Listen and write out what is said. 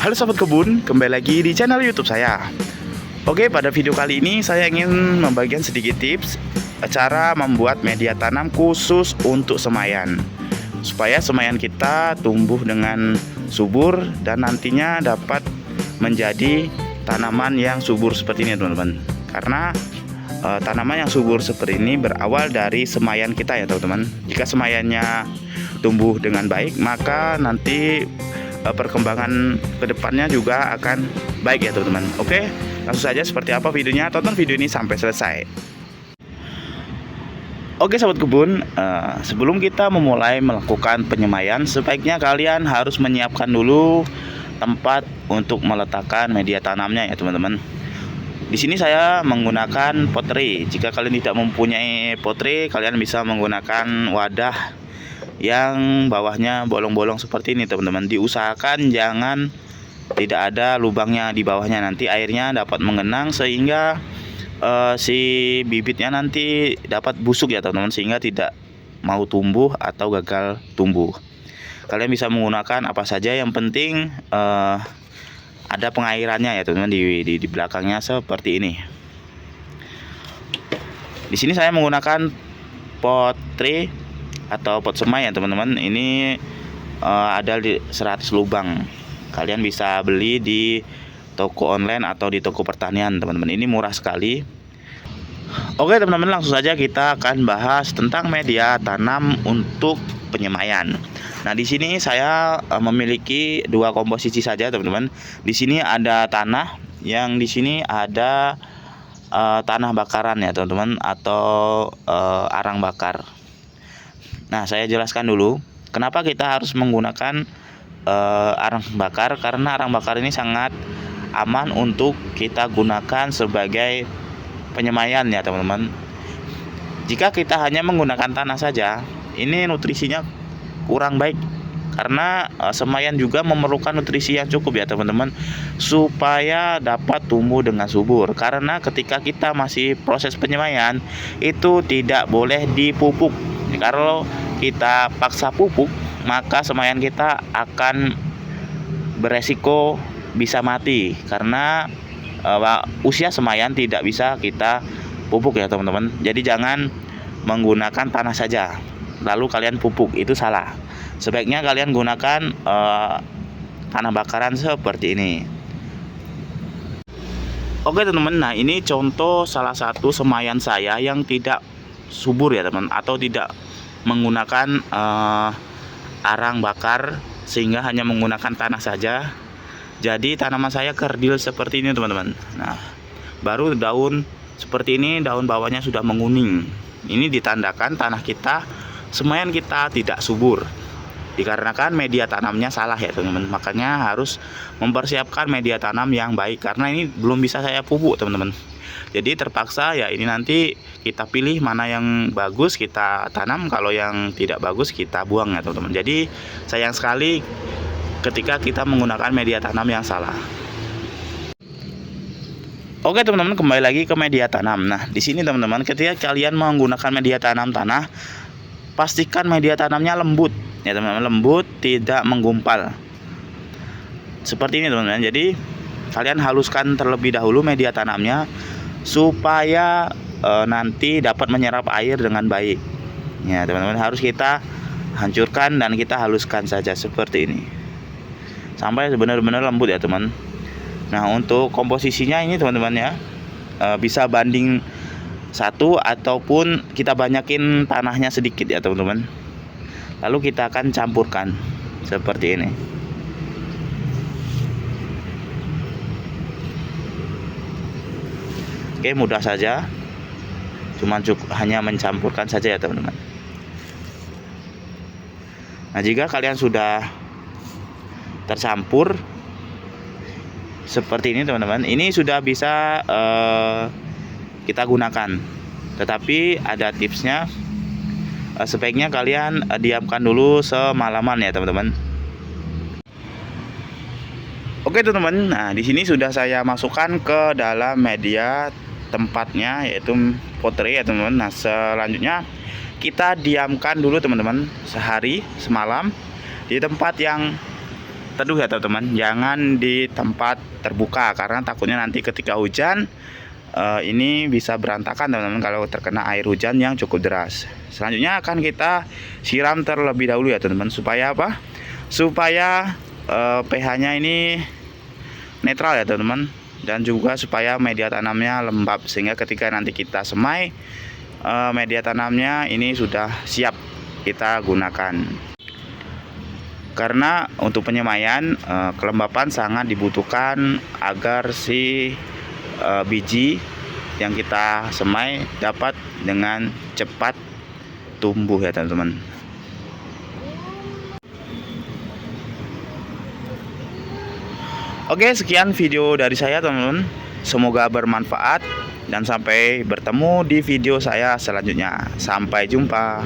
Halo Sobat Kebun, kembali lagi di channel YouTube saya. Oke, pada video kali ini saya ingin membagikan sedikit tips cara membuat media tanam khusus untuk semayan, supaya semayan kita tumbuh dengan subur dan nantinya dapat menjadi tanaman yang subur seperti ini teman-teman. Karena tanaman yang subur seperti ini berawal dari semayan kita ya teman-teman. Jika semayannya tumbuh dengan baik, maka nanti perkembangan kedepannya juga akan baik ya teman-teman. Oke, langsung saja seperti apa videonya, tonton video ini sampai selesai. Oke Sobat Kebun, sebelum kita memulai melakukan penyemaian, sebaiknya kalian harus menyiapkan dulu tempat untuk meletakkan media tanamnya ya teman-teman. Di sini saya menggunakan pottery. Jika kalian tidak mempunyai pottery, kalian bisa menggunakan wadah yang bawahnya bolong-bolong seperti ini teman-teman. Diusahakan jangan tidak ada lubangnya di bawahnya, nanti airnya dapat mengenang sehingga si bibitnya nanti dapat busuk ya teman-teman, sehingga tidak mau tumbuh atau gagal tumbuh. Kalian bisa menggunakan apa saja, yang penting ada pengairannya ya teman-teman di belakangnya seperti ini. Di sini saya menggunakan pot tray atau pot semai ya teman-teman. Ini ada di 100 lubang. Kalian bisa beli di toko online atau di toko pertanian teman-teman. Ini murah sekali. Oke teman-teman, langsung saja kita akan bahas tentang media tanam untuk penyemaian. Nah, di sini saya memiliki dua komposisi saja teman-teman. Di sini ada tanah, yang di sini ada tanah bakaran ya teman-teman, atau arang bakar. Nah, saya jelaskan dulu kenapa kita harus menggunakan arang bakar. Karena arang bakar ini sangat aman untuk kita gunakan sebagai penyemaian ya teman-teman. Jika kita hanya menggunakan tanah saja, ini nutrisinya kurang baik, karena semayan juga memerlukan nutrisi yang cukup ya teman-teman, supaya dapat tumbuh dengan subur. Karena ketika kita masih proses penyemaian, itu tidak boleh dipupuk. Kalau kita paksa pupuk, maka semayan kita akan beresiko bisa mati, karena usia semayan tidak bisa kita pupuk ya teman-teman. Jadi jangan menggunakan tanah saja lalu kalian pupuk, itu salah. Sebaiknya kalian gunakan tanah bakaran seperti ini. Oke teman-teman, nah ini contoh salah satu semayan saya yang tidak subur ya teman, atau tidak menggunakan arang bakar, sehingga hanya menggunakan tanah saja. Jadi tanaman saya kerdil seperti ini teman-teman. Nah, baru daun seperti ini, daun bawahnya sudah menguning. Ini ditandakan tanah kita, semayan kita tidak subur, dikarenakan media tanamnya salah ya teman-teman. Makanya harus mempersiapkan media tanam yang baik, karena ini belum bisa saya pupuk teman-teman. Jadi terpaksa ya, ini nanti kita pilih mana yang bagus kita tanam, kalau yang tidak bagus kita buang ya teman-teman. Jadi sayang sekali ketika kita menggunakan media tanam yang salah. Oke teman-teman, kembali lagi ke media tanam. Nah, di sini teman-teman, ketika kalian menggunakan media tanam tanah, pastikan media tanamnya lembut ya teman-teman, lembut, tidak menggumpal. Seperti ini teman-teman. Jadi kalian haluskan terlebih dahulu media tanamnya, supaya nanti dapat menyerap air dengan baik. Ya teman-teman, harus kita hancurkan dan kita haluskan saja seperti ini, sampai benar-benar lembut ya teman. Nah, untuk komposisinya ini teman-teman ya, bisa banding satu ataupun kita banyakin tanahnya sedikit ya teman-teman. Lalu kita akan campurkan seperti ini. Oke, mudah saja, cuman hanya mencampurkan saja ya teman-teman. Nah, jika kalian sudah tercampur seperti ini teman-teman, ini sudah bisa kita gunakan. Tetapi ada tipsnya, sebaiknya kalian diamkan dulu semalaman ya teman-teman. Oke teman-teman, nah di sini sudah saya masukkan ke dalam media tempatnya, yaitu pottery ya teman-teman. Nah, selanjutnya kita diamkan dulu teman-teman, sehari semalam di tempat yang teduh ya teman-teman, jangan di tempat terbuka karena takutnya nanti ketika hujan ini bisa berantakan teman-teman kalau terkena air hujan yang cukup deras. Selanjutnya akan kita siram terlebih dahulu ya teman-teman, supaya apa? Supaya pH-nya ini netral ya teman-teman, dan juga supaya media tanamnya lembab sehingga ketika nanti kita semai media tanamnya ini sudah siap kita gunakan. Karena untuk penyemaian kelembapan sangat dibutuhkan agar si biji yang kita semai dapat dengan cepat tumbuh ya teman-teman. Oke, sekian video dari saya teman-teman, semoga bermanfaat dan sampai bertemu di video saya selanjutnya. Sampai jumpa.